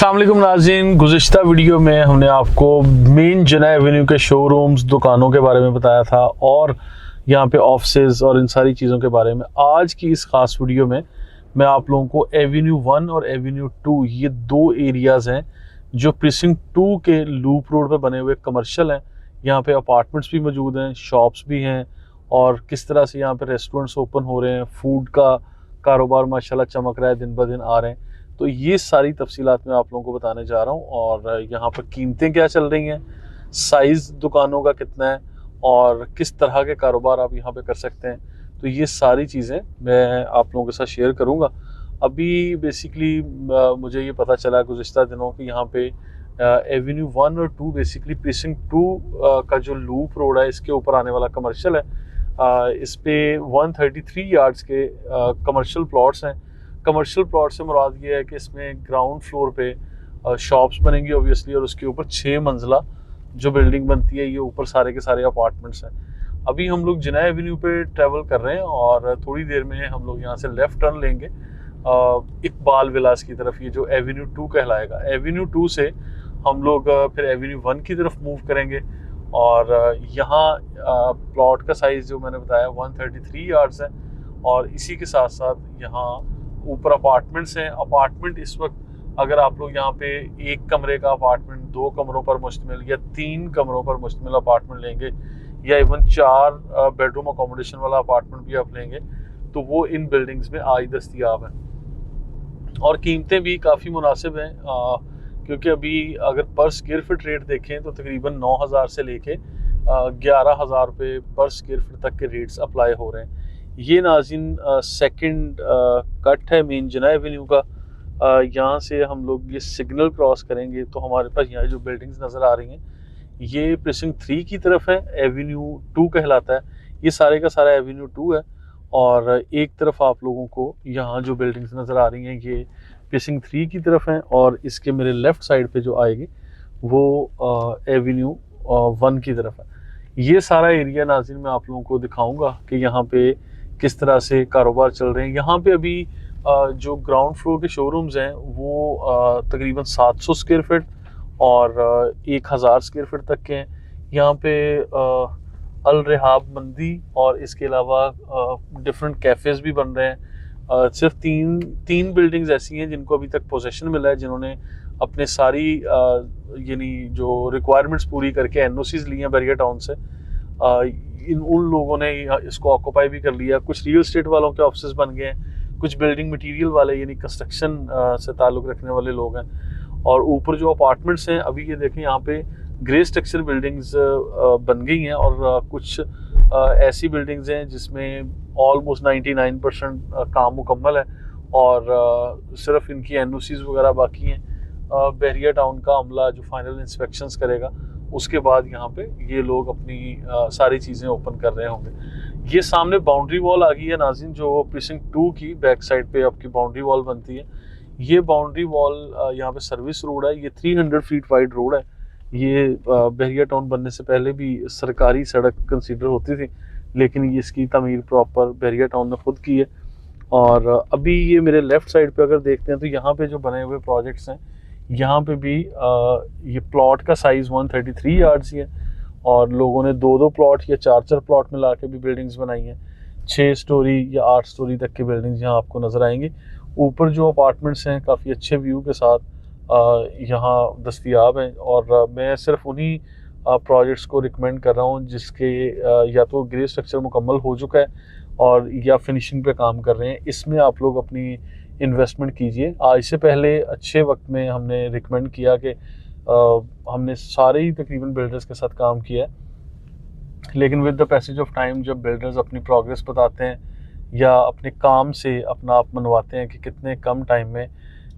अस्सलाम वालेकुम नाज़रीन, गुज़िश्ता वीडियो में हमने आपको मेन जना एवेन्यू के शोरूम्स, दुकानों के बारे में बताया था और यहाँ पे ऑफिसेज और इन सारी चीज़ों के बारे में। आज की इस ख़ास वीडियो में मैं आप लोगों को एवेन्यू 1 और एवेन्यू 2 ये दो एरियाज़ हैं जो प्रीसिंक्ट 2 के लूप रोड पे बने हुए कमर्शियल हैं। यहाँ पे अपार्टमेंट्स भी मौजूद हैं, शॉप्स भी हैं और किस तरह से यहाँ पे रेस्टोरेंट्स ओपन हो रहे हैं, फूड का कारोबार माशाल्लाह चमक रहा है, दिन ब दिन आ रहे हैं। तो ये सारी तफसीलात मैं आप लोगों को बताने जा रहा हूँ और यहाँ पर कीमतें क्या चल रही हैं, साइज़ दुकानों का कितना है और किस तरह के कारोबार आप यहाँ पे कर सकते हैं। तो ये सारी चीज़ें मैं आप लोगों के साथ शेयर करूँगा। अभी बेसिकली मुझे ये पता चला गुज़िश्ता दिनों कि यहाँ पे एवेन्यू 1 और 2 बेसिकली प्रीसिंक्ट 2 का जो लूप रोड है इसके ऊपर आने वाला कमर्शियल है। इस पे 133 यार्ड्स के कमर्शियल प्लॉट्स हैं। कमर्शियल प्लॉट से मुराद ये है कि इसमें ग्राउंड फ्लोर पे शॉप्स बनेंगी ऑब्वियसली और उसके ऊपर 6 मंजिला जो बिल्डिंग बनती है, ये ऊपर सारे के सारे अपार्टमेंट्स हैं। अभी हम लोग जिना एवेन्यू पे ट्रैवल कर रहे हैं और थोड़ी देर में हम लोग यहाँ से लेफ़्ट टर्न लेंगे इकबाल विलास की तरफ, ये जो एवेन्यू 2 कहलाएगा। एवेन्यू 2 से हम लोग फिर एवेन्यू 1 की तरफ मूव करेंगे और यहाँ प्लॉट का साइज़ जो मैंने बताया 133 यार्ड्स है और इसी के साथ साथ यहाँ ऊपर अपार्टमेंट्स हैं। अपार्टमेंट इस वक्त अगर आप लोग यहाँ पे एक कमरे का अपार्टमेंट 2 कमरों पर मुश्तमिल या 3 कमरों पर मुश्तमिल अपार्टमेंट लेंगे या इवन 4 बेडरूम अकोमोडेशन वाला अपार्टमेंट भी आप लेंगे तो वो इन बिल्डिंग्स में आज दस्तयाब हैं और कीमतें भी काफ़ी मुनासिब हैं क्योंकि अभी अगर पर स्क्वायर फीट रेट देखें तो तकरीबन 9,000 से लेके 11,000 रुपये पर स्क्वायर फीट तक के रेट्स अप्लाई हो रहे हैं। ये नाज़रीन सेकंड कट है मेन जना एवेन्यू का। यहाँ से हम लोग ये सिग्नल क्रॉस करेंगे तो हमारे पास यहाँ जो बिल्डिंग्स नज़र आ रही हैं ये प्रीसिंक्ट 3 की तरफ है, एवेन्यू 2 कहलाता है। ये सारे का सारा एवेन्यू 2 है और एक तरफ आप लोगों को यहाँ जो बिल्डिंग्स नज़र आ रही हैं ये प्रीसिंक्ट 3 की तरफ हैं और इसके मेरे लेफ़्ट साइड पे जो आएगी वो एवेन्यू 1 की तरफ है। ये सारा एरिया नाज़रीन मैं आप लोगों को दिखाऊँगा कि यहाँ पे किस तरह से कारोबार चल रहे हैं। यहाँ पे अभी जो ग्राउंड फ्लोर के शोरूम्स हैं वो तकरीबन 700 स्क्वायर फीट और 1000 स्क्वायर फीट तक के हैं। यहाँ पे अल रेहाब मंदी और इसके अलावा डिफरेंट कैफ़ेज़ भी बन रहे हैं। सिर्फ तीन बिल्डिंग्स ऐसी हैं जिनको अभी तक पोजेशन मिला है, जिन्होंने अपने सारी यानी जो रिक्वायरमेंट्स पूरी करके NOCs ली हैं बैरियर टाउन से। उन लोगों ने इसको ऑक्यूपाई भी कर लिया। कुछ रियल एस्टेट वालों के ऑफिस बन गए हैं, कुछ बिल्डिंग मटेरियल वाले यानी कंस्ट्रक्शन से ताल्लुक़ रखने वाले लोग हैं और ऊपर जो अपार्टमेंट्स हैं अभी ये देखें यहाँ पे ग्रे स्ट्रक्चर बिल्डिंग्स बन गई हैं और कुछ ऐसी बिल्डिंग्स हैं जिसमें ऑलमोस्ट 99% काम मुकम्मल है और सिर्फ इनकी NOCs वगैरह बाकी हैं। बैरियर टाउन का अमला जो फाइनल इंस्पेक्शंस करेगा उसके बाद यहाँ पे ये लोग अपनी सारी चीज़ें ओपन कर रहे होंगे। ये सामने बाउंड्री वॉल आ गई है नाज़रीन, जो प्रीसिंक्ट 2 की बैक साइड पे आपकी बाउंड्री वॉल बनती है। ये बाउंड्री वॉल यहाँ पे सर्विस रोड है, ये 300 फीट वाइड रोड है। ये बैरियर टाउन बनने से पहले भी सरकारी सड़क कंसीडर होती थी लेकिन इसकी तमीर प्रॉपर बैरियर टाउन ने खुद की है। और अभी ये मेरे लेफ़्ट साइड पे अगर देखते हैं तो यहाँ पे जो बने हुए प्रोजेक्ट्स हैं यहाँ पे भी ये प्लॉट का साइज़ 133 यार्ड्स ही है और लोगों ने 2-2 प्लॉट या 4-4 प्लॉट मिला के भी बिल्डिंग्स बनाई हैं। 6 स्टोरी या 8 स्टोरी तक की बिल्डिंग्स यहाँ आपको नज़र आएंगी। ऊपर जो अपार्टमेंट्स हैं काफ़ी अच्छे व्यू के साथ यहाँ दस्तयाब हैं और मैं सिर्फ उन्हीं प्रोजेक्ट्स को रिकमेंड कर रहा हूँ जिसके या तो ग्रे स्ट्रक्चर मुकम्मल हो चुका है और या फिनिशिंग पे काम कर रहे हैं। इसमें आप लोग अपनी इन्वेस्टमेंट कीजिए। आज से पहले अच्छे वक्त में हमने रिकमेंड किया कि हमने सारे ही तकरीबन बिल्डर्स के साथ काम किया है लेकिन with the passage of time जब बिल्डर्स अपनी प्रोग्रेस बताते हैं या अपने काम से अपना आप मनवाते हैं कि कितने कम टाइम में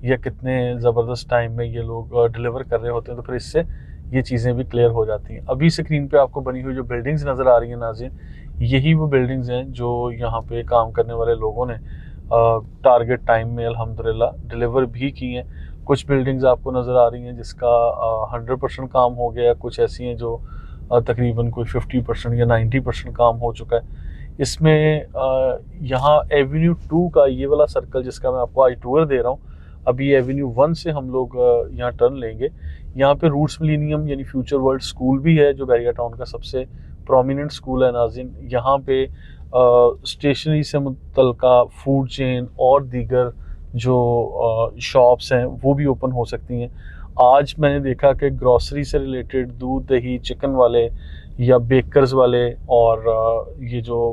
या कितने ज़बरदस्त टाइम में ये लोग डिलीवर कर रहे होते हैं तो फिर इससे ये चीज़ें भी क्लियर हो जाती हैं। अभी स्क्रीन पे आपको बनी हुई जो बिल्डिंग्स नज़र आ रही हैं नाज़रीन, यही वो बिल्डिंग्स हैं जो यहाँ पे काम करने वाले लोगों ने टारगेट टाइम में अल्हम्दुलिल्लाह डिलीवर भी की हैं। कुछ बिल्डिंग्स आपको नज़र आ रही हैं जिसका 100% काम हो गया, कुछ ऐसी हैं जो तकरीबन कोई 50% या 90% काम हो चुका है। इसमें यहाँ एवेन्यू 2 का ये वाला सर्कल जिसका मैं आपको आज टूर दे रहा हूँ अभी एवेन्यू 1 से हम लोग यहाँ टर्न लेंगे। यहाँ पे रूट्स मिलेनियम यानी फ्यूचर वर्ल्ड स्कूल भी है, जो बहरिया टाउन का सबसे प्रोमिनेंट स्कूल है नाज़रीन। यहाँ पे स्टेशनरी से मुतल्लिका फूड चेन और दीगर जो शॉप्स हैं वो भी ओपन हो सकती हैं। आज मैंने देखा कि ग्रॉसरी से रिलेटेड दूध दही चिकन वाले या बेकर्स वाले और ये जो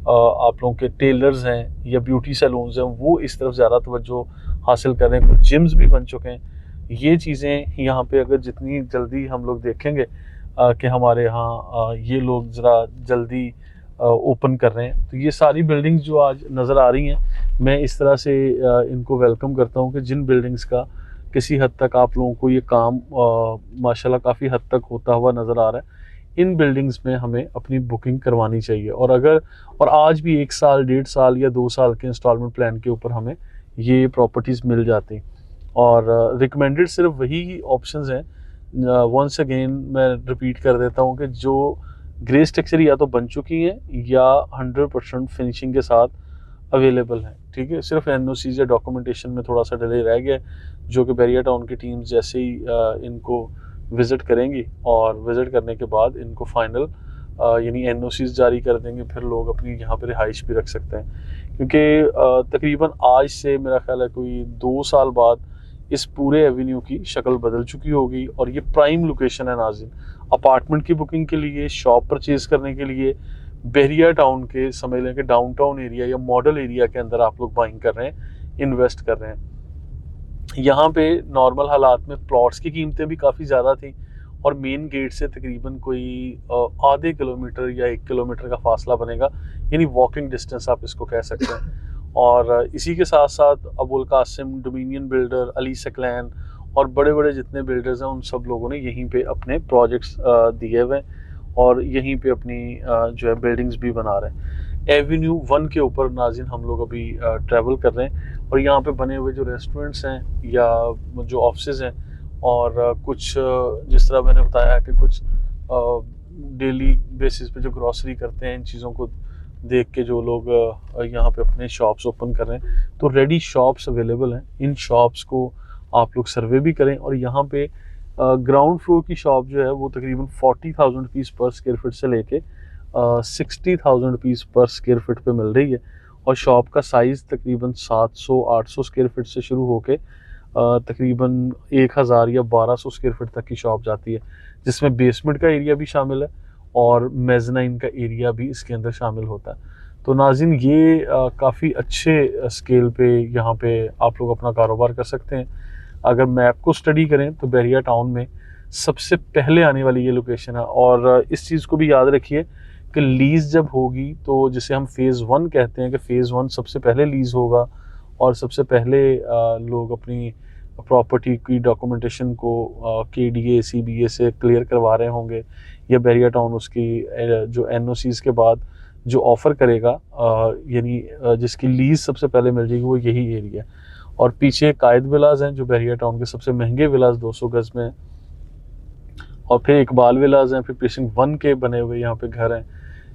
आप लोगों के टेलर्स हैं या ब्यूटी सैलून्स हैं वो इस तरफ ज़्यादा तवज्जो हासिल कर रहे हैं। कुछ जिम्स भी बन चुके हैं। ये चीज़ें यहाँ पे अगर जितनी जल्दी हम लोग देखेंगे कि हमारे यहाँ ये लोग ज़रा जल्दी ओपन कर रहे हैं, तो ये सारी बिल्डिंग्स जो आज नज़र आ रही हैं, मैं इस तरह से इनको वेलकम करता हूँ कि जिन बिल्डिंग्स का किसी हद तक आप लोगों को ये काम माशाल्लाह काफ़ी हद तक होता हुआ नज़र आ रहा है, इन बिल्डिंग्स में हमें अपनी बुकिंग करवानी चाहिए। और आज भी 1 साल 1.5 साल या 2 साल के इंस्टॉलमेंट प्लान के ऊपर हमें ये प्रॉपर्टीज़ मिल जाती हैं। और रिकमेंडेड सिर्फ वही ऑप्शंस हैं। वंस अगेन मैं रिपीट कर देता हूँ कि जो ग्रे स्ट्रक्चर या तो बन चुकी हैं या 100% फिनिशिंग के साथ अवेलेबल हैं। ठीक है, सिर्फ एनओसी या डॉक्यूमेंटेशन में थोड़ा सा डिले रह गया, जो कि बहरिया टाउन की टीम्स जैसे ही इनको विज़िट करेंगी और विज़िट करने के बाद इनको फाइनल यानी एनओसीज जारी कर देंगे, फिर लोग अपनी यहाँ पर रिहाइश भी रख सकते हैं। क्योंकि तकरीबन आज से मेरा ख्याल है कोई 2 साल बाद इस पूरे एवेन्यू की शक्ल बदल चुकी होगी और ये प्राइम लोकेशन है नाज़रीन, अपार्टमेंट की बुकिंग के लिए, शॉप परचेज़ करने के लिए। बहरिया टाउन के समझ लें कि डाउनटाउन एरिया या मॉडल एरिया के अंदर आप लोग बाइंग कर रहे हैं, इन्वेस्ट कर रहे हैं। यहाँ पे नॉर्मल हालात में प्लॉट्स की कीमतें भी काफ़ी ज़्यादा थी और मेन गेट से तकरीबन कोई आधे किलोमीटर या 1 किलोमीटर का फासला बनेगा, यानी वॉकिंग डिस्टेंस आप इसको कह सकते हैं। और इसी के साथ साथ अबुल कासिम, डोमिनियन बिल्डर, अली सकलैन और बड़े बड़े जितने बिल्डर्स हैं उन सब लोगों ने यहीं पे अपने प्रोजेक्ट्स दिए हुए हैं और यहीं पे अपनी जो है बिल्डिंग्स भी बना रहे हैं। एवेन्यू 1 के ऊपर नाज़रीन हम लोग अभी ट्रैवल कर रहे हैं और यहाँ पे बने हुए जो रेस्टोरेंट्स हैं या जो ऑफिसेज़ हैं और कुछ जिस तरह मैंने बताया कि कुछ डेली बेसिस पे जो ग्रॉसरी करते हैं, इन चीज़ों को देख के जो लोग यहाँ पे अपने शॉप्स ओपन कर रहे हैं, तो रेडी शॉप्स अवेलेबल हैं। इन शॉप्स को आप लोग सर्वे भी करें। और यहाँ पे ग्राउंड फ्लोर की शॉप जो है वो तकरीबन 40,000 रुपीज़ पर स्क्वायर फीट से लेके 60,000 रुपीज़ पर स्क्वायर फीट पे मिल रही है। और शॉप का साइज़ तकरीबन 700-800 स्क्वायर फीट से शुरू होके तकरीबन 1000 या 1200 स्क्वायर फीट तक की शॉप जाती है, जिसमें बेसमेंट का एरिया भी शामिल है और मेज़नाइन का एरिया भी इसके अंदर शामिल होता है। तो नाज़रीन ये काफ़ी अच्छे स्केल पे यहाँ पे आप लोग अपना कारोबार कर सकते हैं। अगर मैप को स्टडी करें तो बहरिया टाउन में सबसे पहले आने वाली ये लोकेशन है। और इस चीज़ को भी याद रखिए कि लीज़ जब होगी तो जिसे हम फ़ेज़ 1 कहते हैं कि फ़ेज़ 1 सबसे पहले लीज़ होगा और सबसे पहले लोग अपनी प्रॉपर्टी की डॉक्यूमेंटेशन को KDA CBA से क्लियर करवा रहे होंगे, या बहरिया टाउन उसकी जो NOCs के बाद जो ऑफ़र करेगा यानी जिसकी लीज़ सबसे पहले मिल जाएगी वो यही एरिया। और पीछे कायद विलाज हैं जो बहरिया टाउन के सबसे महंगे विलाज 200 गज़ में हैं, और फिर इकबाल विलाज हैं, फिर प्रीसिंक्ट 1 के बने हुए यहाँ पे घर हैं।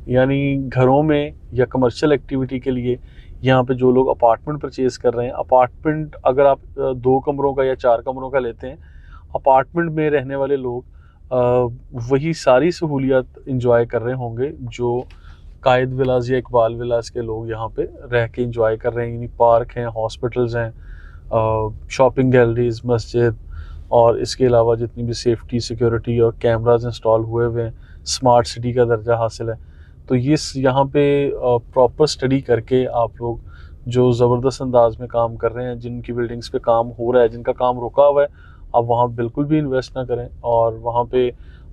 यानी घरों में या कमर्शियल एक्टिविटी के लिए यहाँ पे जो लोग अपार्टमेंट परचेज़ कर रहे हैं, अपार्टमेंट अगर आप 2 कमरों का या 4 कमरों का लेते हैं, अपार्टमेंट में रहने वाले लोग वही सारी सहूलियत इंजॉय कर रहे होंगे जो कायद विलाज या इकबाल विलाज के लोग यहाँ पे रह के इंजॉय कर रहे हैं। यानी पार्क हैं, हॉस्पिटल्स हैं, शॉपिंग गैलरीज, मस्जिद, और इसके अलावा जितनी भी सेफ्टी, सिक्योरिटी और कैमराज इंस्टॉल हुए हुए हैं, स्मार्ट सिटी का दर्जा हासिल है। तो ये यहाँ पे प्रॉपर स्टडी करके आप लोग जो ज़बरदस्त अंदाज में काम कर रहे हैं, जिनकी बिल्डिंग्स पे काम हो रहा है, जिनका काम रुका हुआ है, आप वहाँ बिल्कुल भी इन्वेस्ट ना करें। और वहाँ पे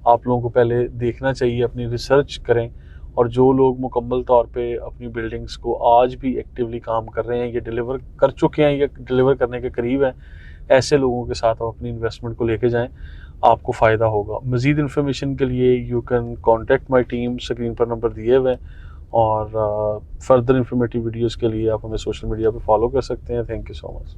आप लोगों को पहले देखना चाहिए, अपनी रिसर्च करें। और जो लोग मुकम्मल तौर पे अपनी बिल्डिंग्स को आज भी एक्टिवली काम कर रहे हैं, ये डिलीवर कर चुके हैं या डिलीवर करने के करीब हैं, ऐसे लोगों के साथ आप अपनी इन्वेस्टमेंट को लेके जाएं, आपको फ़ायदा होगा। मज़ीद इन्फॉर्मेशन के लिए you can contact my team, screen पर नंबर दिए हुए हैं। और फर्दर इन्फॉर्मेटिव वीडियोज़ के लिए आप हमें सोशल मीडिया पर फॉलो कर सकते हैं। Thank you so much.